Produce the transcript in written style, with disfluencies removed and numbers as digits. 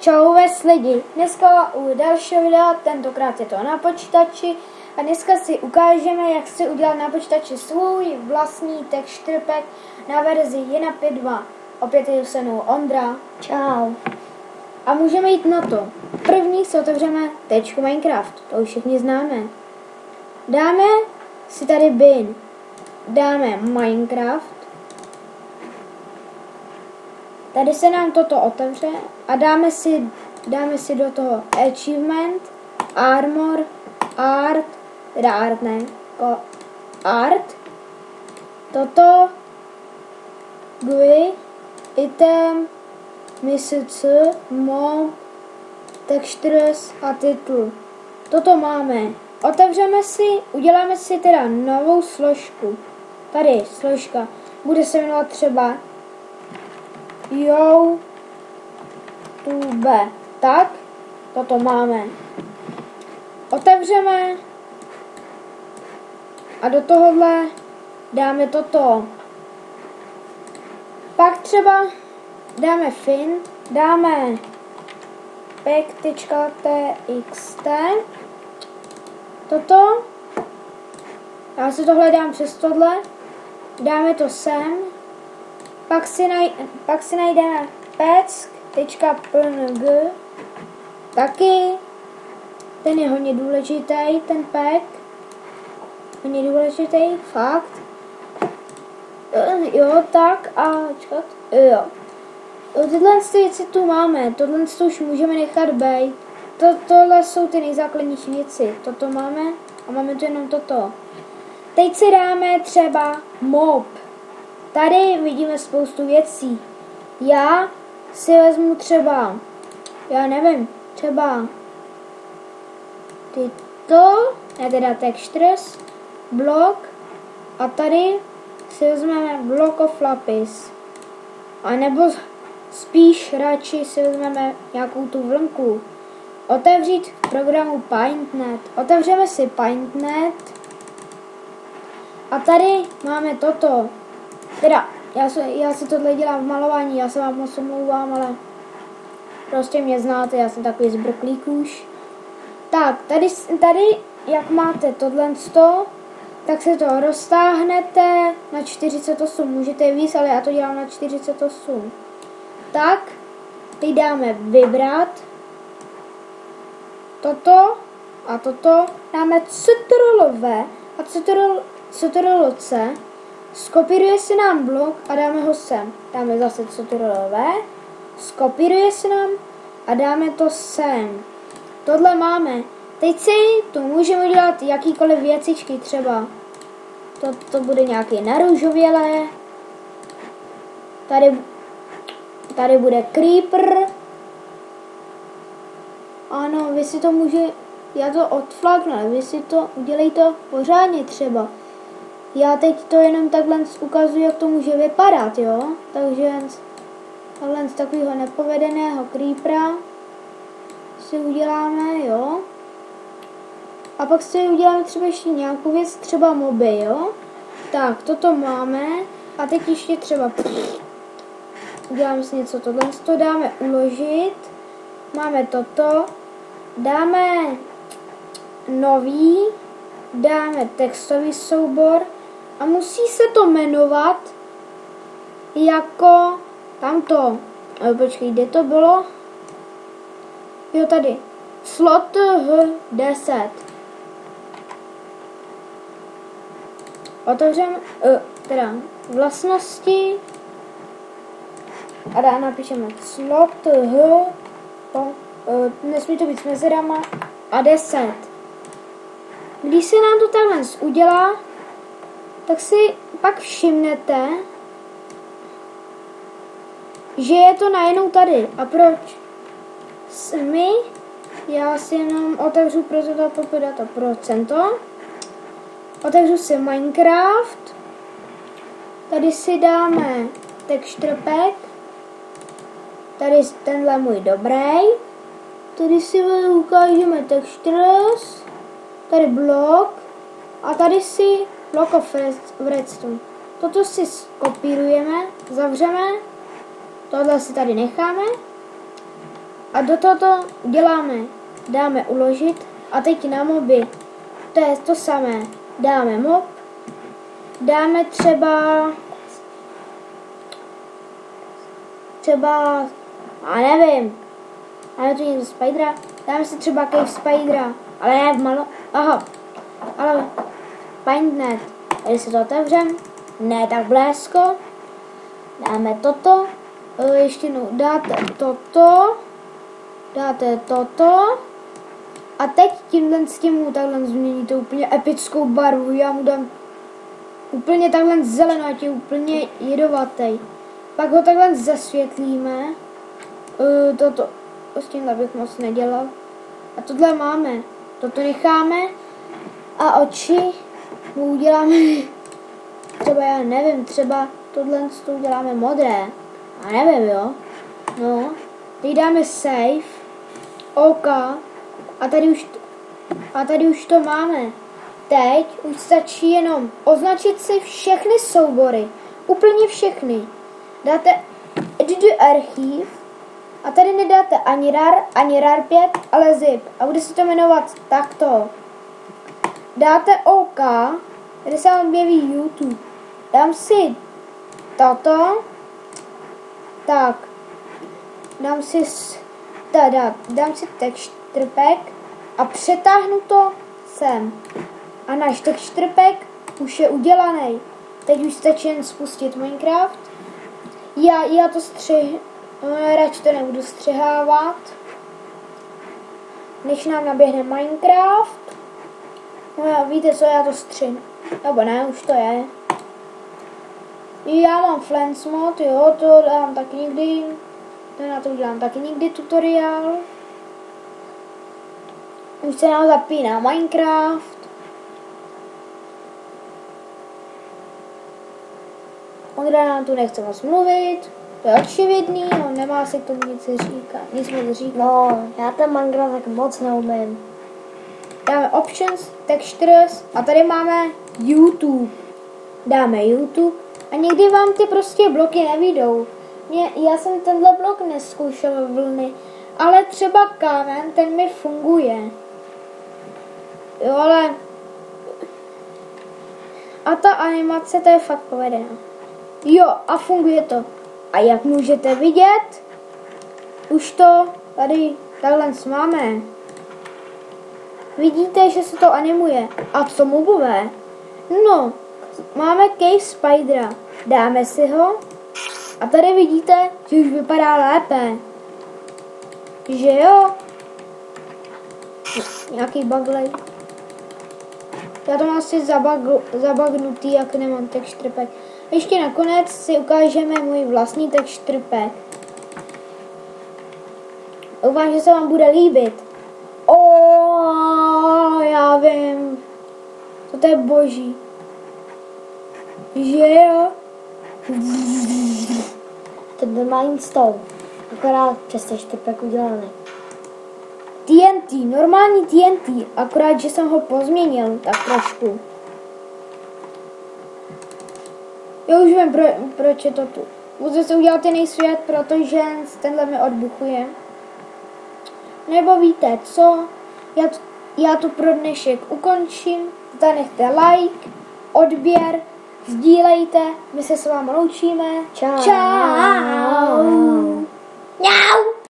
Čau ves lidi, dneska u dalšího videa, tentokrát je to na počítači a dneska si ukážeme, jak si udělat na počítači svůj vlastní texture pack na verzi 1.5.2. Opět je se mnou Ondra. Čau. A můžeme jít na to. První si otevřeme tečku Minecraft, to už všichni známe. Dáme si tady bin, dáme Minecraft. Tady se nám toto otevře a dáme si do toho achievement, armor, art, teda art ne, art, toto, GUI, item, misc, mob, textures a titul. Toto máme. Otevřeme si, uděláme si teda novou složku. Tady složka. Bude se jmenovat třeba YouTube. Tak, toto máme. Otevřeme a do tohohle dáme toto. Pak třeba dáme fin, dáme pack.txt. Toto. Já si tohle dám přes tohle. Dáme to sem. Pak si najdeme pack.png. Taky. Ten je hodně důležitý, ten pack. Hodně důležitý, fakt. Jo, tak a čekat. Jo. Tyhle věci tu máme. Tohle už můžeme nechat být. Tohle jsou ty nejzákladnější věci. Toto máme a máme tu jenom toto. Teď si dáme třeba mob. Tady vidíme spoustu věcí. Já si vezmu třeba, já nevím, třeba tyto, já teda textures, block a tady si vezmeme block of lapis. A nebo spíš radši si vezmeme nějakou tu vlnku. Otevřít v programu PaintNet. Otevřeme si PaintNet. A tady máme toto. Teda, já si tohle dělám v malování, já se vám moc omlouvám, ale prostě mě znáte, já jsem takový zbrklík už. Tak, tady jak máte tohle, tak se to roztáhnete na 48, můžete víc, ale já to dělám na 48. Tak, teď dáme vybrat. Toto a toto dáme Ctrl-V a Ctrl-C. Skopíruje se nám blok a dáme ho sem. Dáme zase Ctrl-V. Skopíruje se nám a dáme to sem. Tohle máme. Teď si tu můžeme dělat jakýkoliv věcičky třeba. To bude nějaký narůžovělé. Tady bude creeper. Ano, vy si to já to odflaknu, vy si to udělejte pořádně třeba. Já teď to jenom takhle ukazuji, jak to může vypadat, jo. Takže takhle z takového nepovedeného creepera si uděláme, jo. A pak si uděláme třeba ještě nějakou věc, třeba moby, jo. Tak, toto máme. A teď ještě třeba uděláme si něco, tohle to dáme uložit. Máme toto. Dáme nový. Dáme textový soubor. A musí se to jmenovat jako tamto. Počkej, kde to bylo? Jo, tady. Slot H10. Otevřeme, teda vlastnosti a napíšeme slot H, nesmí to být s mezerama a 10. Když se nám to takhle udělá, tak si pak všimnete, že je to najednou tady. A proč? Já si jenom otevřu data procento. Otevřu si Minecraft. Tady si dáme texture pack. Tady tenhle můj dobrý. Tady si ukážeme textures. Tady block. A tady si block of redstone. Toto si skopírujeme, zavřeme. Tohle si tady necháme. A do tohoto dáme uložit a teď na moby. To je to samé. Dáme mob. Dáme třeba, a nevím, ale to někdo Spidera. Dáme si třeba Cave Spidera, ale ne v malo, ale PaintNet. Když si to otevřem, ne tak blízko. Dáme toto, ještě jednou dáte toto a teď tímhle s tím takhle změníte úplně epickou barvu. Já mu dám úplně takhle zelenou, ať je úplně jedovatý. Pak ho takhle zasvětlíme. Toto s tímhle bych moc nedělal. A tohle máme. Toto necháme a oči mu uděláme třeba, já nevím, třeba tohle uděláme modré. A nevím, jo. No. Teď dáme save. OK. A tady už to máme. Teď už stačí jenom označit si všechny soubory. Úplně všechny. Dáte Edit do archiv a tady nedáte ani RAR 5, ale zip. A bude se to jmenovat takto. Dáte OK, tady se vám objeví YouTube. Dám si toto. Tak. Dám si texture pack a přetáhnu to sem. A náš texture pack už je udělaný. Teď už stačí jen spustit Minecraft. Já to radši to nebudu střihávat. Než nám naběhne Minecraft. No víte co, já to střihnu. Nebo ne, už to je. Já mám Flens mod, jo, to dám taky někdy. Na to udělám taky někdy tutoriál. Už se nám zapíná Minecraft. Ondra nám tu nechce moc mluvit. To je očividný, on nemá si k tomu nic říkat. No, já ten Minecraft tak moc neumím. Dáme Options, Textures a tady máme YouTube. Dáme YouTube a někdy vám ty prostě bloky nevyjdou. Já jsem tenhle blok nezkoušel vlny, ale třeba kámen, ten mi funguje. Jo, ale a ta animace, to je fakt povedená. Jo, a funguje to. A jak můžete vidět, už to tady takhle máme. Vidíte, že se to animuje. A co mobové? No, máme Cave Spidera. Dáme si ho. A tady vidíte, že už vypadá lépe. Že jo? Nějaký buglej. Já to mám asi zabagnutý, jak nemám texture pack. Ještě nakonec si ukážeme můj vlastní texture pack. Doufám, že se vám bude líbit. Já vím. To je boží. Že jo? To má install. Akorát přes texture pack udělaný. TNT, normální TNT, akorát, že jsem ho pozměnil tak trošku. Já už vím, proč je to tu. Můžu se udělat jiný svět, protože tenhle mi odbuchuje. Nebo víte co? Já tu pro dnešek ukončím. Zanechte like, odběr, sdílejte, my se s vámi loučíme. Čau. Čau. Mňau.